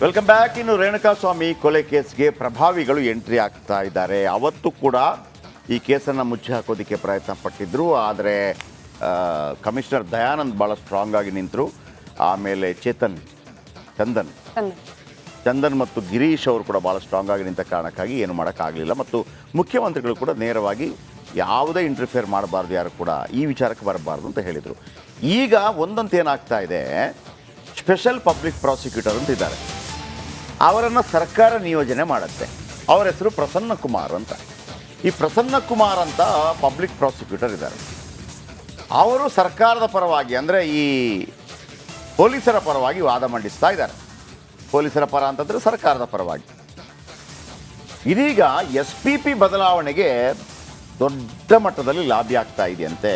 Welcome back. ಇನ್ನು ರೇಣುಕಾಸ್ವಾಮಿ ಕೊಲೆ ಕೇಸ್ಗೆ ಪ್ರಭಾವಿಗಳು entry ಆಗ್ತಾ ಇದ್ದಾರೆ. ಅವತ್ತು ಕೂಡ ಈ ಕೇಸನ್ನು ಮುಚ್ಚಿ ಹಾಕೋದಕ್ಕೆ ಪ್ರಯತ್ನ ಪಟ್ಟಿದ್ರು. ಆದರೆ ಕಮಿಷನರ್ ದಯಾನಂದ್ ಭಾಳ ಸ್ಟ್ರಾಂಗ್ ಆಗಿ ನಿಂತರು. ಆಮೇಲೆ ಚಂದನ್ ಮತ್ತು ಗಿರೀಶ್ ಅವರು ಕೂಡ ಭಾಳ ಸ್ಟ್ರಾಂಗ್ ಆಗಿ ನಿಂತ ಕಾರಣಕ್ಕಾಗಿ ಏನು ಮಾಡೋಕ್ಕಾಗಲಿಲ್ಲ. ಮತ್ತು ಮುಖ್ಯಮಂತ್ರಿಗಳು ಕೂಡ ನೇರವಾಗಿ ಯಾವುದೇ ಇಂಟರ್ಫಿಯರ್ ಮಾಡಬಾರ್ದು, ಯಾರು ಕೂಡ ಈ ವಿಚಾರಕ್ಕೆ ಬರಬಾರ್ದು ಅಂತ ಹೇಳಿದರು. ಈಗ ಒಂದಂತ ಏನಾಗ್ತಾ ಇದೆ, ಸ್ಪೆಷಲ್ ಪಬ್ಲಿಕ್ ಪ್ರಾಸಿಕ್ಯೂಟರ್ ಅಂತ ಇದ್ದಾರೆ. ಅವರನ್ನು ಸರ್ಕಾರ ನಿಯೋಜನೆ ಮಾಡುತ್ತೆ. ಅವರ ಹೆಸರು ಪ್ರಸನ್ನ ಕುಮಾರ್ ಅಂತ. ಈ ಪ್ರಸನ್ನ ಕುಮಾರ್ ಅಂತ ಪಬ್ಲಿಕ್ ಪ್ರಾಸಿಕ್ಯೂಟರ್ ಇದ್ದಾರೆ. ಅವರು ಸರ್ಕಾರದ ಪರವಾಗಿ, ಅಂದರೆ ಈ ಪೊಲೀಸರ ಪರವಾಗಿ ವಾದ ಮಂಡಿಸ್ತಾ ಇದ್ದಾರೆ. ಪೊಲೀಸರ ಪರ ಅಂತಂದರೆ ಸರ್ಕಾರದ ಪರವಾಗಿ. ಇದೀಗ SPP ಬದಲಾವಣೆಗೆ ದೊಡ್ಡ ಮಟ್ಟದಲ್ಲಿ ಲಾಬಿ ಆಗ್ತಾ ಇದೆಯಂತೆ.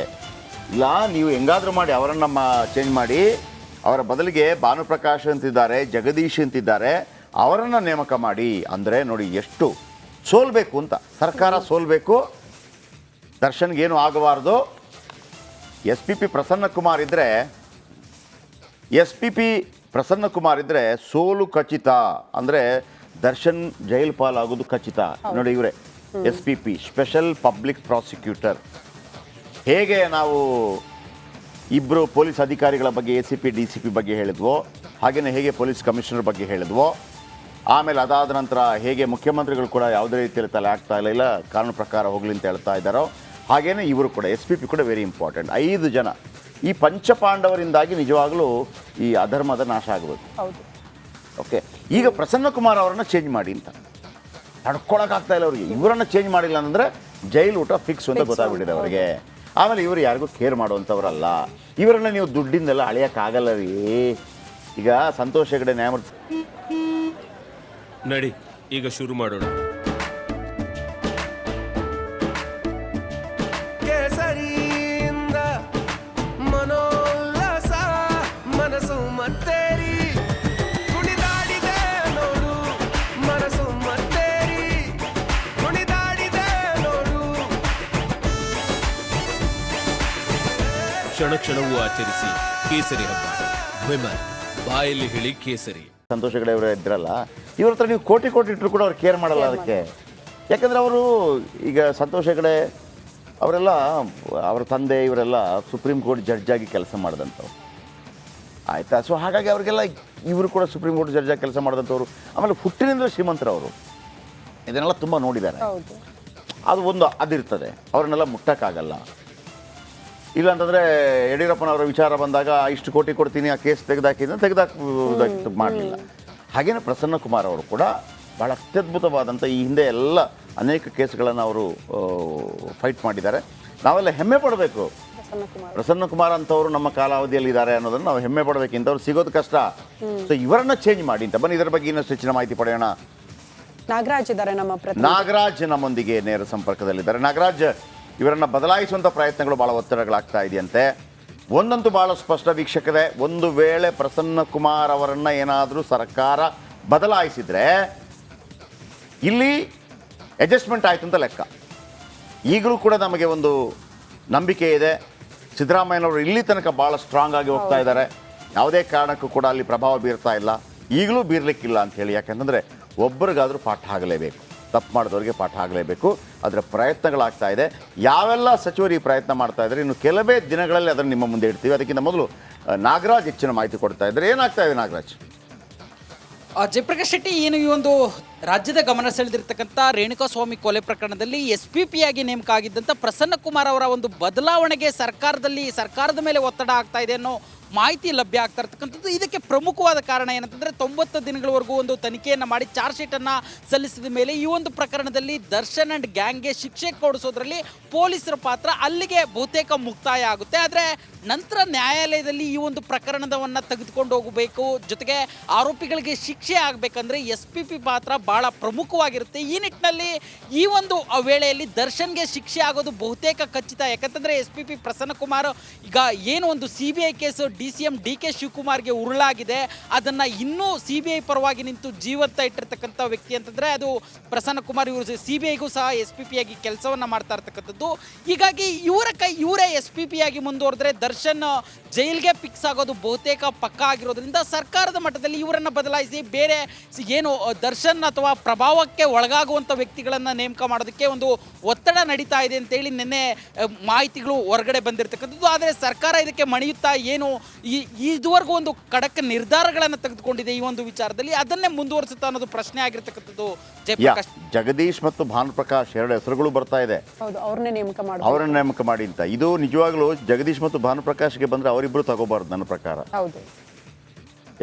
ಇಲ್ಲ, ನೀವು ಹೆಂಗಾದರೂ ಮಾಡಿ ಅವರನ್ನು ಚೇಂಜ್ ಮಾಡಿ, ಅವರ ಬದಲಿಗೆ ಭಾನುಪ್ರಕಾಶ್ ಅಂತಿದ್ದಾರೆ, ಜಗದೀಶ್ ಅಂತಿದ್ದಾರೆ, ಅವರನ್ನು ನೇಮಕ ಮಾಡಿ. ಅಂದರೆ ನೋಡಿ ಎಷ್ಟು ಸೋಲ್ಬೇಕು ಅಂತ. ಸರ್ಕಾರ ಸೋಲ್ಬೇಕು, ದರ್ಶನ್ಗೇನು ಆಗಬಾರ್ದು. SPP ಪ್ರಸನ್ನ ಕುಮಾರ್ ಇದ್ದರೆ ಸೋಲು ಖಚಿತ. ಅಂದರೆ ದರ್ಶನ್ ಜೈಲು ಪಾಲಾಗೋದು ಖಚಿತ. ನೋಡಿ, ಇವರೇ SPP ಸ್ಪೆಷಲ್ ಪಬ್ಲಿಕ್ ಪ್ರಾಸಿಕ್ಯೂಟರ್. ಹೇಗೆ ನಾವು ಇಬ್ಬರು ಪೊಲೀಸ್ ಅಧಿಕಾರಿಗಳ ಬಗ್ಗೆ ACP DCP ಬಗ್ಗೆ ಹೇಳಿದ್ವೋ, ಹಾಗೆಯೇ ಹೇಗೆ ಪೊಲೀಸ್ ಕಮಿಷನರ್ ಬಗ್ಗೆ ಹೇಳಿದ್ವೋ, ಆಮೇಲೆ ಅದಾದ ನಂತರ ಹೇಗೆ ಮುಖ್ಯಮಂತ್ರಿಗಳು ಕೂಡ ಯಾವುದೇ ರೀತಿಯಲ್ಲಿ ತಲೆ ಆಗ್ತಾ ಇಲ್ಲ, ಕಾನೂನು ಪ್ರಕಾರ ಹೋಗಲಿ ಅಂತ ಹೇಳ್ತಾ ಇದ್ದಾರೋ, ಹಾಗೇನೇ ಇವರು ಕೂಡ SPP ಕೂಡ ವೆರಿ ಇಂಪಾರ್ಟೆಂಟ್. 5 ಜನ ಈ ಪಂಚಪಾಂಡವರಿಂದಾಗಿ ನಿಜವಾಗಲೂ ಈ ಅಧರ್ಮದ ನಾಶ ಆಗಬೇಕು. ಓಕೆ, ಈಗ ಪ್ರಸನ್ನ ಕುಮಾರ್ ಅವರನ್ನು ಚೇಂಜ್ ಮಾಡಿ ಅಂತ ನಡ್ಕೊಳಕ್ಕಾಗ್ತಾ ಇಲ್ಲ ಅವರಿಗೆ. ಇವರನ್ನು ಚೇಂಜ್ ಮಾಡಿಲ್ಲ ಅಂದರೆ ಜೈಲು ಊಟ ಫಿಕ್ಸ್ ಅಂತ ಗೊತ್ತಾಗ್ಬಿಟ್ಟಿದೆ ಅವರಿಗೆ. ಆಮೇಲೆ ಇವರು ಯಾರಿಗೂ ಕೇರ್ ಮಾಡುವಂಥವ್ರಲ್ಲ. ಇವರನ್ನು ನೀವು ದುಡ್ಡಿಂದೆಲ್ಲ ಅಳೆಯೋಕ್ಕಾಗಲ್ಲ ರೀ. ಈಗ ಸಂತೋಷ್ ಹೆಗಡೆ ನ್ಯಾಯಮೂರ್ತಿ ನಡಿ, ಈಗ ಶುರು ಮಾಡೋಣ. ಕೇಸರಿಯಿಂದ ಮನೋಲ್ಲಾಸ ಮನಸ್ಸು ಮತ್ತೇರಿ ಕುಣಿದಾಡಿದೆ ನೋಡು, ಮನಸ್ಸು ಮತ್ತೇರಿ ಕುಣಿದಾಡಿದೆ ನೋಡು. ಕ್ಷಣ ಕ್ಷಣವೂ ಆಚರಿಸಿ ಕೇಸರಿ ಹಬ್ಬ. ವಿಮಲ್ ಬಾಯಲ್ಲಿ ಹೇಳಿ ಕೇಸರಿ. ಸಂತೋಷ್ ಹೆಗಡೆ ಅವರೇ ಇದ್ರಲ್ಲ, ಇವ್ರ ಹತ್ರ ನೀವು ಕೋಟಿ ಇಟ್ಟರು ಕೂಡ ಅವ್ರು ಕೇರ್ ಮಾಡಲ್ಲ ಅದಕ್ಕೆ. ಯಾಕಂದರೆ ಅವರು ಈಗ ಸಂತೋಷ್ ಹೆಗಡೆ ಅವರೆಲ್ಲ, ಅವರ ತಂದೆ ಇವರೆಲ್ಲ ಸುಪ್ರೀಂ ಕೋರ್ಟ್ ಜಡ್ಜಾಗಿ ಕೆಲಸ ಮಾಡಿದಂಥವ್ರು, ಆಯಿತಾ. ಸೊ ಹಾಗಾಗಿ ಅವರಿಗೆಲ್ಲ ಇವರು ಕೂಡ ಸುಪ್ರೀಂ ಕೋರ್ಟ್ ಜಡ್ಜಾಗಿ ಕೆಲಸ ಮಾಡಿದಂಥವ್ರು. ಆಮೇಲೆ ಹುಟ್ಟಿನಿಂದ ಶ್ರೀಮಂತರವರು, ಇದನ್ನೆಲ್ಲ ತುಂಬ ನೋಡಿದ್ದಾರೆ. ಅದು ಒಂದು ಅದಿರ್ತದೆ, ಅವ್ರನ್ನೆಲ್ಲ ಮುಟ್ಟಕ್ಕಾಗಲ್ಲ. ಇಲ್ಲಾಂತಂದರೆ ಯಡಿಯೂರಪ್ಪನವರ ವಿಚಾರ ಬಂದಾಗ ಇಷ್ಟು ಕೋಟಿ ಕೊಡ್ತೀನಿ, ಆ ಕೇಸ್ ತೆಗೆದಾಕಿದ್ದು ಮಾಡಲಿಲ್ಲ. ಹಾಗೇನೇ ಪ್ರಸನ್ನ ಕುಮಾರ್ ಅವರು ಕೂಡ ಭಾಳ ಅತ್ಯದ್ಭುತವಾದಂಥ, ಈ ಹಿಂದೆ ಎಲ್ಲ ಅನೇಕ ಕೇಸ್ಗಳನ್ನು ಅವರು ಫೈಟ್ ಮಾಡಿದ್ದಾರೆ. ನಾವೆಲ್ಲ ಹೆಮ್ಮೆ ಪಡಬೇಕು. ಪ್ರಸನ್ನ ಕುಮಾರ್ ಅಂತವರು ನಮ್ಮ ಕಾಲಾವಧಿಯಲ್ಲಿ ಇದ್ದಾರೆ ಅನ್ನೋದನ್ನು ನಾವು ಹೆಮ್ಮೆ ಪಡಬೇಕು. ಇಂಥವ್ರು ಸಿಗೋದು ಕಷ್ಟ. ಸೊ ಇವರನ್ನ ಚೇಂಜ್ ಮಾಡಿ ಅಂತ. ಬನ್ನಿ, ಇದರ ಬಗ್ಗೆ ಇನ್ನಷ್ಟು ಹೆಚ್ಚಿನ ಮಾಹಿತಿ ಪಡೆಯೋಣ. ನಾಗರಾಜ್ ನಮ್ಮೊಂದಿಗೆ ನೇರ ಸಂಪರ್ಕದಲ್ಲಿದ್ದಾರೆ. ನಾಗರಾಜ್, ಇವರನ್ನು ಬದಲಾಯಿಸುವಂಥ ಪ್ರಯತ್ನಗಳು ಭಾಳ ಒತ್ತಡಗಳಾಗ್ತಾ ಇದೆಯಂತೆ. ಒಂದಂತೂ ಭಾಳ ಸ್ಪಷ್ಟ ವೀಕ್ಷಕರೇ, ಒಂದು ವೇಳೆ ಪ್ರಸನ್ನ ಕುಮಾರ್ ಅವರನ್ನು ಏನಾದರೂ ಸರ್ಕಾರ ಬದಲಾಯಿಸಿದರೆ ಇಲ್ಲಿ ಅಡ್ಜಸ್ಟ್ಮೆಂಟ್ ಆಯಿತು ಅಂತ ಲೆಕ್ಕ. ಈಗಲೂ ಕೂಡ ನಮಗೆ ಒಂದು ನಂಬಿಕೆ ಇದೆ, ಸಿದ್ದರಾಮಯ್ಯನವರು ಇಲ್ಲಿ ತನಕ ಭಾಳ ಸ್ಟ್ರಾಂಗ್ ಆಗಿ ಹೋಗ್ತಾ ಇದ್ದಾರೆ. ಯಾವುದೇ ಕಾರಣಕ್ಕೂ ಕೂಡ ಅಲ್ಲಿ ಪ್ರಭಾವ ಬೀರ್ತಾ ಇಲ್ಲ, ಈಗಲೂ ಬೀರಲಿಕ್ಕಿಲ್ಲ ಅಂಥೇಳಿ. ಯಾಕೆಂತಂದರೆ ಒಬ್ಬರಿಗಾದರೂ ಪಾಠ ಆಗಲೇಬೇಕು, ತಪ್ಪು ಮಾಡಿದವರಿಗೆ ಪಾಠ ಆಗಲೇಬೇಕು. ಅದರ ಪ್ರಯತ್ನಗಳಾಗ್ತಾ ಇದೆ. ಯಾವೆಲ್ಲ ಸಚಿವರು ಈ ಪ್ರಯತ್ನ ಮಾಡ್ತಾ ಇದ್ದಾರೆ, ಇನ್ನು ಕೆಲವೇ ದಿನಗಳಲ್ಲಿ ಅದನ್ನು ನಿಮ್ಮ ಮುಂದೆ ಇಡ್ತೀವಿ. ಅದಕ್ಕಿಂತ ಮೊದಲು ನಾಗರಾಜ್ ಹೆಚ್ಚಿನ ಮಾಹಿತಿ ಕೊಡ್ತಾ ಇದ್ದಾರೆ. ಏನಾಗ್ತಾ ಇದೆ ನಾಗರಾಜ್? ಜಯಪ್ರಕಾಶ್ ಶೆಟ್ಟಿ, ಏನು ಈ ಒಂದು ರಾಜ್ಯದ ಗಮನ ಸೆಳೆದಿರ್ತಕ್ಕಂಥ ರೇಣುಕಾಸ್ವಾಮಿ ಕೊಲೆ ಪ್ರಕರಣದಲ್ಲಿ SPP ಆಗಿ ನೇಮಕ ಆಗಿದ್ದಂಥ ಪ್ರಸನ್ನ ಕುಮಾರ್ ಅವರ ಒಂದು ಬದಲಾವಣೆಗೆ ಸರ್ಕಾರದ ಮೇಲೆ ಒತ್ತಡ ಆಗ್ತಾ ಇದೆ ಅನ್ನೋ ಮಾಹಿತಿ ಲಭ್ಯ ಆಗ್ತಾ ಇರ್ತಕ್ಕಂಥದ್ದು. ಇದಕ್ಕೆ ಪ್ರಮುಖವಾದ ಕಾರಣ ಏನಂತಂದರೆ 90 ದಿನಗಳವರೆಗೂ ಒಂದು ತನಿಖೆಯನ್ನು ಮಾಡಿ ಚಾರ್ಜ್ ಶೀಟನ್ನು ಸಲ್ಲಿಸಿದ ಮೇಲೆ ಈ ಒಂದು ಪ್ರಕರಣದಲ್ಲಿ ದರ್ಶನ್ ಆ್ಯಂಡ್ ಗ್ಯಾಂಗ್ಗೆ ಶಿಕ್ಷೆ ಕೊಡಿಸೋದ್ರಲ್ಲಿ ಪೊಲೀಸರ ಪಾತ್ರ ಅಲ್ಲಿಗೆ ಬಹುತೇಕ ಮುಕ್ತಾಯ ಆಗುತ್ತೆ. ಆದರೆ ನಂತರ ನ್ಯಾಯಾಲಯದಲ್ಲಿ ಈ ಒಂದು ಪ್ರಕರಣವನ್ನು ತೆಗೆದುಕೊಂಡು ಹೋಗಬೇಕು, ಜೊತೆಗೆ ಆರೋಪಿಗಳಿಗೆ ಶಿಕ್ಷೆ ಆಗಬೇಕಂದ್ರೆ SPP ಪಾತ್ರ ಬಹಳ ಪ್ರಮುಖವಾಗಿರುತ್ತೆ. ಈ ನಿಟ್ಟಿನಲ್ಲಿ ಈ ಒಂದು ವೇಳೆಯಲ್ಲಿ ದರ್ಶನ್ಗೆ ಶಿಕ್ಷೆ ಆಗೋದು ಬಹುತೇಕ ಖಚಿತ. ಯಾಕಂತಂದರೆ SPP ಪ್ರಸನ್ನಕುಮಾರ್ ಈಗ ಏನು ಒಂದು CBI ಕೇಸು DCM DK ಶಿವಕುಮಾರ್ಗೆ ಉರುಳಾಗಿದೆ, ಅದನ್ನು ಇನ್ನೂ CBI ಪರವಾಗಿ ನಿಂತು ಜೀವಂತ ಇಟ್ಟಿರ್ತಕ್ಕಂಥ ವ್ಯಕ್ತಿ ಅಂತಂದರೆ ಅದು ಪ್ರಸನ್ನಕುಮಾರ್. ಇವರು CBIಗೂ ಸಹ SPP ಆಗಿ ಕೆಲಸವನ್ನು ಮಾಡ್ತಾ ಇರ್ತಕ್ಕಂಥದ್ದು. ಹೀಗಾಗಿ ಇವರೇ SPP ಆಗಿ ಮುಂದುವರೆದ್ರೆ ದರ್ಶನ್ ಜೈಲ್ಗೆ ಫಿಕ್ಸ್ ಆಗೋದು ಬಹುತೇಕ ಪಕ್ಕ ಆಗಿರೋದ್ರಿಂದ ಸರ್ಕಾರದ ಮಟ್ಟದಲ್ಲಿ ಇವರನ್ನು ಬದಲಾಯಿಸಿ ಬೇರೆ ಏನು ದರ್ಶನ್ ಅಥವಾ ಪ್ರಭಾವಕ್ಕೆ ಒಳಗಾಗುವಂಥ ವ್ಯಕ್ತಿಗಳನ್ನು ನೇಮಕ ಮಾಡೋದಕ್ಕೆ ಒಂದು ಒತ್ತಡ ನಡೀತಾ ಇದೆ ಅಂತೇಳಿ ನಿನ್ನೆ ಮಾಹಿತಿಗಳು ಹೊರಗಡೆ ಬಂದಿರತಕ್ಕಂಥದ್ದು. ಆದರೆ ಸರ್ಕಾರ ಇದಕ್ಕೆ ಮಣಿಯುತ್ತಾ ಏನು ಇದುವರೆಗೂ ಒಂದು ಖಡಕ್ ನಿರ್ಧಾರಗಳನ್ನು ತೆಗೆದುಕೊಂಡಿದೆ ಈ ಒಂದು ವಿಚಾರದಲ್ಲಿ, ಅದನ್ನೇ ಮುಂದುವರಿಸುತ್ತಾ ಅನ್ನೋದು ಪ್ರಶ್ನೆ ಆಗಿರ್ತಕ್ಕಂಥದ್ದು. ಜಯಪ್ರಕಾಶ್, ಜಗದೀಶ್ ಮತ್ತು ಭಾನುಪ್ರಕಾಶ್ ಎರಡು ಹೆಸರುಗಳು ಬರ್ತಾ ಇದೆ. ಅವ್ರನ್ನೇ ನೇಮಕ ಮಾಡಿ ಅಂತ. ಇದು ನಿಜವಾಗ್ಲೂ ಜಗದೀಶ್ ಮತ್ತು ಭಾನುಪ್ರಕಾಶ್ಗೆ ಬಂದ್ರೆ ಅವರಿಬ್ರು ತಗೋಬಾರ್ದು ನನ್ನ ಪ್ರಕಾರ. ಹೌದು.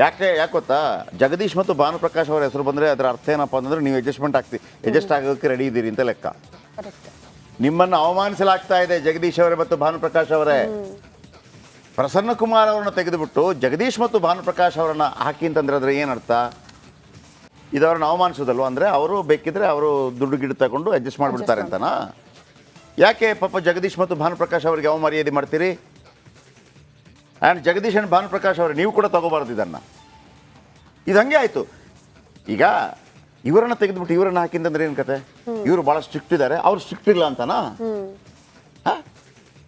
ಯಾಕೆ ಗೊತ್ತಾ, ಜಗದೀಶ್ ಮತ್ತು ಭಾನುಪ್ರಕಾಶ್ ಅವರ ಹೆಸರು ಬಂದರೆ ಅದರ ಅರ್ಥ ಏನಪ್ಪ ಅಂತಂದ್ರೆ ನೀವು ಅಡ್ಜಸ್ಟ್ ಆಗೋಕ್ಕೆ ರೆಡಿ ಇದ್ದೀರಿ ಅಂತ ಲೆಕ್ಕ. ನಿಮ್ಮನ್ನು ಅವಮಾನಿಸಲಾಗ್ತಾ ಇದೆ ಜಗದೀಶ್ ಅವರೇ ಮತ್ತು ಭಾನುಪ್ರಕಾಶ್ ಅವರೇ. ಪ್ರಸನ್ನಕುಮಾರ್ ಅವರನ್ನು ತೆಗೆದುಬಿಟ್ಟು ಜಗದೀಶ್ ಮತ್ತು ಭಾನುಪ್ರಕಾಶ್ ಅವರನ್ನು ಹಾಕಿ ಅಂತಂದ್ರೆ ಅದ್ರ ಏನರ್ಥ? ಇದು ಅವ್ರನ್ನ ಅವಮಾನಿಸೋದಲ್ವ? ಅಂದರೆ ಅವರು ಬೇಕಿದ್ರೆ ಅವರು ದುಡ್ಡು ಗಿಡ ತಗೊಂಡು ಅಡ್ಜಸ್ಟ್ ಮಾಡಿಬಿಡ್ತಾರೆ ಅಂತನಾ? ಯಾಕೆ ಪಾಪ ಜಗದೀಶ್ ಮತ್ತು ಭಾನುಪ್ರಕಾಶ್ ಅವರಿಗೆ ಅವಮರ್ಯಾದೆ ಮಾಡ್ತೀರಿ? ಆ್ಯಂಡ್ ಜಗದೀಶ್ ಆ್ಯಂಡ್ ಭಾನುಪ್ರಕಾಶ್ ಅವರು ನೀವು ಕೂಡ ತಗೋಬಾರ್ದು ಇದನ್ನು. ಇದು ಹಂಗೆ ಆಯಿತು. ಈಗ ಇವರನ್ನು ತೆಗೆದುಬಿಟ್ಟು ಇವರನ್ನು ಹಾಕಿಂತಂದ್ರೆ ಏನು ಕತೆ? ಇವರು ಭಾಳ ಸ್ಟ್ರಿಕ್ಟ್ ಇದ್ದಾರೆ, ಅವ್ರು ಸ್ಟ್ರಿಕ್ಟ್ ಇಲ್ಲ ಅಂತನಾ?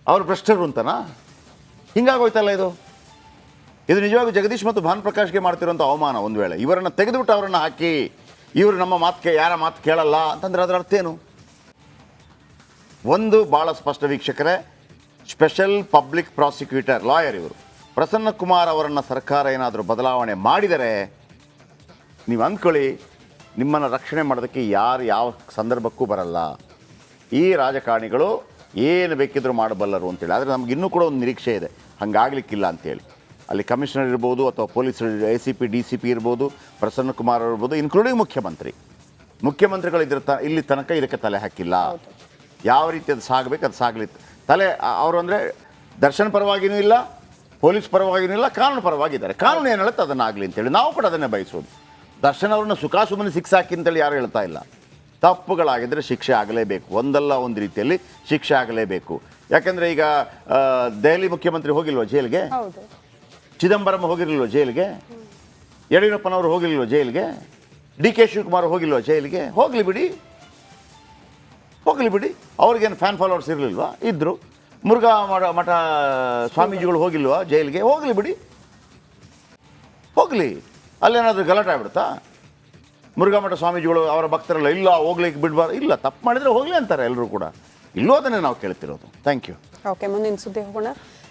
ಅವ್ರು ಭ್ರಷ್ಟರು ಅಂತನಾ? ಹಿಂಗಾಗೋಯ್ತಲ್ಲ ಇದು. ನಿಜವಾಗೂ ಜಗದೀಶ್ ಮತ್ತು ಭಾನುಪ್ರಕಾಶ್ಗೆ ಮಾಡ್ತಿರೋಂಥ ಅವಮಾನ. ಒಂದು ವೇಳೆ ಇವರನ್ನು ತೆಗೆದುಬಿಟ್ಟು ಅವರನ್ನು ಹಾಕಿ ಇವರು ನಮ್ಮ ಯಾರ ಮಾತು ಕೇಳಲ್ಲ ಅಂತಂದ್ರೆ ಅದರ ಅರ್ಥ ಏನು? ಒಂದು ಭಾಳ ಸ್ಪಷ್ಟ ವೀಕ್ಷಕರೇ, ಸ್ಪೆಷಲ್ ಪಬ್ಲಿಕ್ ಪ್ರಾಸಿಕ್ಯೂಟರ್ ಲಾಯರ್ ಇವರು ಪ್ರಸನ್ನಕುಮಾರ್ ಅವರನ್ನು ಸರ್ಕಾರ ಏನಾದರೂ ಬದಲಾವಣೆ ಮಾಡಿದರೆ ನೀವು ಅಂದ್ಕೊಳ್ಳಿ, ನಿಮ್ಮನ್ನು ರಕ್ಷಣೆ ಮಾಡೋದಕ್ಕೆ ಯಾರು ಯಾವ ಸಂದರ್ಭಕ್ಕೂ ಬರಲ್ಲ. ಈ ರಾಜಕಾರಣಿಗಳು ಏನು ಬೇಕಿದ್ರೂ ಮಾಡಬಲ್ಲರು ಅಂತೇಳಿ. ಆದರೆ ನಮ್ಗೆ ಇನ್ನೂ ಕೂಡ ಒಂದು ನಿರೀಕ್ಷೆ ಇದೆ, ಹಂಗಾಗಲಿಕ್ಕಿಲ್ಲ ಅಂತೇಳಿ. ಅಲ್ಲಿ ಕಮಿಷನರ್ ಇರ್ಬೋದು ಅಥವಾ ಪೊಲೀಸ್ ACP DCP ಇರ್ಬೋದು, ಪ್ರಸನ್ನಕುಮಾರ್ ಇರ್ಬೋದು, ಇನ್ಕ್ಲೂಡಿಂಗ್ ಮುಖ್ಯಮಂತ್ರಿಗಳು ಇಲ್ಲಿ ತನಕ ಇದಕ್ಕೆ ತಲೆ ಹಾಕಿಲ್ಲ. ಯಾವ ರೀತಿ ಅದು ಸಾಗಬೇಕು ಅದು ಸಾಗಲಿ. ತಲೆ ಅವರು ಅಂದರೆ ದರ್ಶನ್ ಪರವಾಗಿಯೂ ಇಲ್ಲ, ಪೊಲೀಸ್ ಪರವಾಗಿಯೂ ಇಲ್ಲ, ಕಾನೂನು ಪರವಾಗಿದ್ದಾರೆ. ಕಾನೂನು ಏನು ಹೇಳುತ್ತೆ ಅದನ್ನು ಆಗಲಿ ಅಂತೇಳಿ ನಾವು ಕೂಡ ಅದನ್ನೇ ಬಯಸೋದು. ದರ್ಶನ್ ಅವ್ರನ್ನ ಸುಮ್ಮನೆ ಶಿಕ್ಷೆ ಹಾಕಿ ಅಂತೇಳಿ ಯಾರು ಹೇಳ್ತಾ ಇಲ್ಲ. ತಪ್ಪುಗಳಾಗಿದ್ದರೆ ಶಿಕ್ಷೆ ಆಗಲೇಬೇಕು, ಒಂದಲ್ಲ ಒಂದು ರೀತಿಯಲ್ಲಿ ಶಿಕ್ಷೆ ಆಗಲೇಬೇಕು. ಯಾಕೆಂದರೆ ಈಗ ದೆಹಲಿ ಮುಖ್ಯಮಂತ್ರಿ ಹೋಗಿಲ್ವ ಜೈಲಿಗೆ? ಚಿದಂಬರಂ ಹೋಗಿರಲಿಲ್ವ ಜೈಲಿಗೆ? ಯಡಿಯೂರಪ್ಪನವರು ಹೋಗಿಲ್ವ ಜೈಲಿಗೆ? DK ಶಿವಕುಮಾರ್ ಹೋಗಿಲ್ವ ಜೈಲಿಗೆ? ಹೋಗಲಿ ಬಿಡಿ. ಅವ್ರಿಗೇನು ಫ್ಯಾನ್ ಫಾಲೋವರ್ಸ್ ಇರಲಿಲ್ವಾ? ಇದ್ದರು. ಮುರುಘಾ ಮಠ ಸ್ವಾಮೀಜಿಗಳು ಹೋಗಿಲ್ವಾ ಜೈಲಿಗೆ? ಹೋಗಲಿ. ಅಲ್ಲೇನಾದರೂ ಗಲಾಟೆ ಆಗ್ಬಿಡುತ್ತಾ? ಮುರುಘಾ ಮಠ ಸ್ವಾಮೀಜಿಗಳು ಅವರ ಭಕ್ತರೆಲ್ಲ ಇಲ್ಲ ಹೋಗ್ಲಿಕ್ಕೆ ಬಿಡಬಾರ್ದು. ಇಲ್ಲ, ತಪ್ಪು ಮಾಡಿದರೆ ಹೋಗಲಿ ಅಂತಾರೆ ಎಲ್ಲರೂ ಕೂಡ. ಇಲ್ಲೋ ಅದನ್ನೇ ನಾವು ಕೇಳ್ತಿರೋದು. Thank you. ಓಕೆ, ಮುಂದಿನ ಸುದ್ದಿ ಹೋಗೋಣ.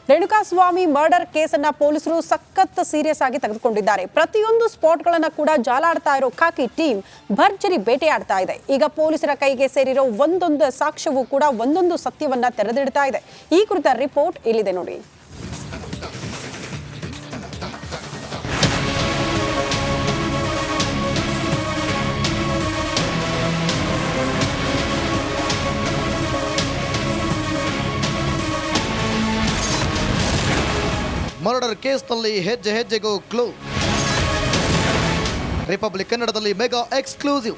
ರೇಣುಕಾಸ್ವಾಮಿ ಮರ್ಡರ್ ಕೇಸನ್ನ ಪೊಲೀಸರು ಸಖತ್ ಸೀರಿಯಸ್ ಆಗಿ ತೆಗೆದುಕೊಂಡಿದ್ದಾರೆ. ಪ್ರತಿಯೊಂದು ಸ್ಪಾಟ್ಗಳನ್ನ ಕೂಡ ಜಾಲಾಡ್ತಾ ಇರೋ ಖಾಕಿ ಟೀಮ್ ಭರ್ಜರಿ ಬೇಟೆಯಾಡ್ತಾ ಇದೆ. ಈಗ ಪೊಲೀಸರ ಕೈಗೆ ಸೇರಿರೋ ಒಂದೊಂದು ಸಾಕ್ಷ್ಯವೂ ಕೂಡ ಒಂದೊಂದು ಸತ್ಯವನ್ನ ತೆರೆದಿಡ್ತಾ ಇದೆ. ಈ ಕುರಿತ ರಿಪೋರ್ಟ್ ಇಲ್ಲಿದೆ ನೋಡಿ. ಮರ್ಡರ್ ಕೇಸ್ನಲ್ಲಿ ಹೆಜ್ಜೆ ಹೆಜ್ಜೆಗೂ ಕ್ಲೂ. ರಿಪಬ್ಲಿಕ್ ಕನ್ನಡದಲ್ಲಿ ಮೆಗಾ ಎಕ್ಸ್ಕ್ಲೂಸಿವ್.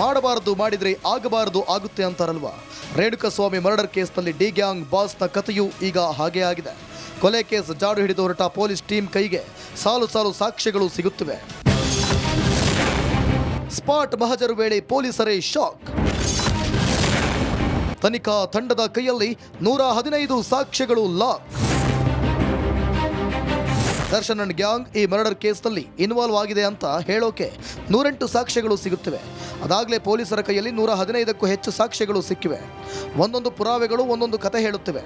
ಮಾಡಬಾರದು ಮಾಡಿದ್ರೆ ಆಗಬಾರದು ಆಗುತ್ತೆ ಅಂತಾರಲ್ವಾ? ರೇಣುಕಾಸ್ವಾಮಿ ಮರ್ಡರ್ ಕೇಸ್ನಲ್ಲಿ ಡಿ ಗ್ಯಾಂಗ್ ಬಾಸ್ನ ಕಥೆಯೂ ಈಗ ಹಾಗೇ ಆಗಿದೆ. ಕೊಲೆ ಕೇಸ್ ಜಾಡು ಹಿಡಿದು ಹೊರಟ ಪೊಲೀಸ್ ಟೀಮ್ ಕೈಗೆ ಸಾಲು ಸಾಕ್ಷ್ಯಗಳು ಸಿಗುತ್ತಿವೆ. ಸ್ಪಾಟ್ ಮಹಜರು ವೇಳೆ ಪೊಲೀಸರೇ ಶಾಕ್. ತನಿಖಾ ತಂಡದ ಕೈಯಲ್ಲಿ 115 ಸಾಕ್ಷ್ಯಗಳು ಲಾಕ್. ದರ್ಶನ್ ಅಂಡ್ ಗ್ಯಾಂಗ್ ಈ ಮರ್ಡರ್ ಕೇಸ್ನಲ್ಲಿ ಇನ್ವಾಲ್ವ್ ಆಗಿದೆ ಅಂತ ಹೇಳೋಕೆ 108 ಸಾಕ್ಷ್ಯಗಳು ಸಿಗುತ್ತಿವೆ. ಅದಾಗಲೇ ಪೊಲೀಸರ ಕೈಯಲ್ಲಿ 115ಕ್ಕೂ ಹೆಚ್ಚು ಸಾಕ್ಷ್ಯಗಳು ಸಿಕ್ಕಿವೆ. ಒಂದೊಂದು ಪುರಾವೆಗಳು ಒಂದೊಂದು ಕತೆ ಹೇಳುತ್ತಿವೆ.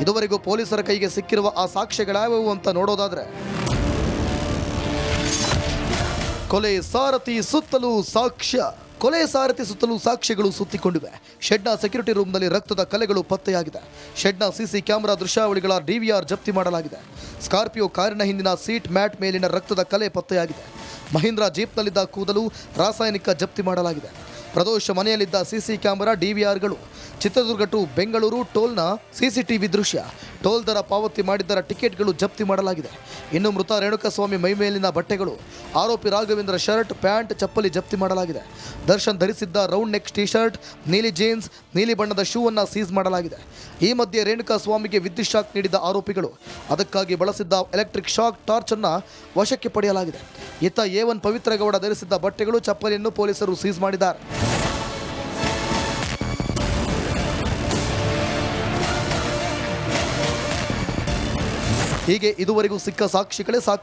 ಇದುವರೆಗೂ ಪೊಲೀಸರ ಕೈಗೆ ಸಿಕ್ಕಿರುವ ಆ ಸಾಕ್ಷ್ಯಗಳ್ಯಾವುವು ಅಂತ ನೋಡೋದಾದ್ರೆ, ಕೊಲೆ ಸಾರಥಿ ಸುತ್ತಲೂ ಸಾಕ್ಷ್ಯಗಳು ಸುತ್ತಿಕೊಂಡಿವೆ. ಶೆಡ್ನ ಸೆಕ್ಯೂರಿಟಿ ರೂಮ್ನಲ್ಲಿ ರಕ್ತದ ಕಲೆಗಳು ಪತ್ತೆಯಾಗಿದೆ. ಶೆಡ್ನ CC ಕ್ಯಾಮೆರಾ ದೃಶ್ಯಾವಳಿಗಳ DVR ಜಪ್ತಿ ಮಾಡಲಾಗಿದೆ. ಸ್ಕಾರ್ಪಿಯೋ ಕಾರಿನ ಹಿಂದಿನ ಸೀಟ್ ಮ್ಯಾಟ್ ಮೇಲಿನ ರಕ್ತದ ಕಲೆ ಪತ್ತೆಯಾಗಿದೆ. ಮಹೀಂದ್ರ ಜೀಪ್ನಲ್ಲಿದ್ದ ಕೂದಲು ರಾಸಾಯನಿಕ ಜಪ್ತಿ ಮಾಡಲಾಗಿದೆ. ಪ್ರದೋಷ ಮನೆಯಲ್ಲಿದ್ದ ಸಿಸಿ ಕ್ಯಾಮೆರಾ, ಡಿವಿಆರ್ಗಳು, ಚಿತ್ರದುರ್ಗ ಟು ಬೆಂಗಳೂರು ಟೋಲ್ನ ಸಿಸಿಟಿವಿ ದೃಶ್ಯ, ಟೋಲ್ ದರ ಪಾವತಿ ಮಾಡಿದ್ದರ ಟಿಕೆಟ್ಗಳು ಜಪ್ತಿ ಮಾಡಲಾಗಿದೆ. ಇನ್ನು ಮೃತ ರೇಣುಕಾಸ್ವಾಮಿ ಮೈಮೇಲಿನ ಬಟ್ಟೆಗಳು, ಆರೋಪಿ ರಾಘವೇಂದ್ರ ಶರ್ಟ್, ಪ್ಯಾಂಟ್, ಚಪ್ಪಲಿ ಜಪ್ತಿ ಮಾಡಲಾಗಿದೆ. ದರ್ಶನ್ ಧರಿಸಿದ್ದ ರೌಂಡ್ ನೆಕ್ ಟಿ ಶರ್ಟ್, ನೀಲಿ ಜೀನ್ಸ್, ನೀಲಿ ಬಣ್ಣದ ಶೂ ಅನ್ನು ಸೀಸ್ ಮಾಡಲಾಗಿದೆ. ಈ ಮಧ್ಯೆ ರೇಣುಕಾಸ್ವಾಮಿಗೆ ವಿದ್ಯುತ್ ಶಾಕ್ ನೀಡಿದ ಆರೋಪಿಗಳು ಅದಕ್ಕಾಗಿ ಬಳಸಿದ್ದ ಎಲೆಕ್ಟ್ರಿಕ್ ಶಾಕ್ ಟಾರ್ಚ್ ಅನ್ನು ವಶಕ್ಕೆ ಪಡೆಯಲಾಗಿದೆ. ಇತ್ತ A1 ಪವಿತ್ರ ಗೌಡ ಧರಿಸಿದ್ದ ಬಟ್ಟೆಗಳು, ಚಪ್ಪಲಿಯನ್ನು ಪೊಲೀಸರು ಸೀಸ್ ಮಾಡಿದ್ದಾರೆ. ಹೀಗೆ ಇದುವರೆಗೂ ಸಿಕ್ಕ ಸಾಕ್ಷಿಗಳೇ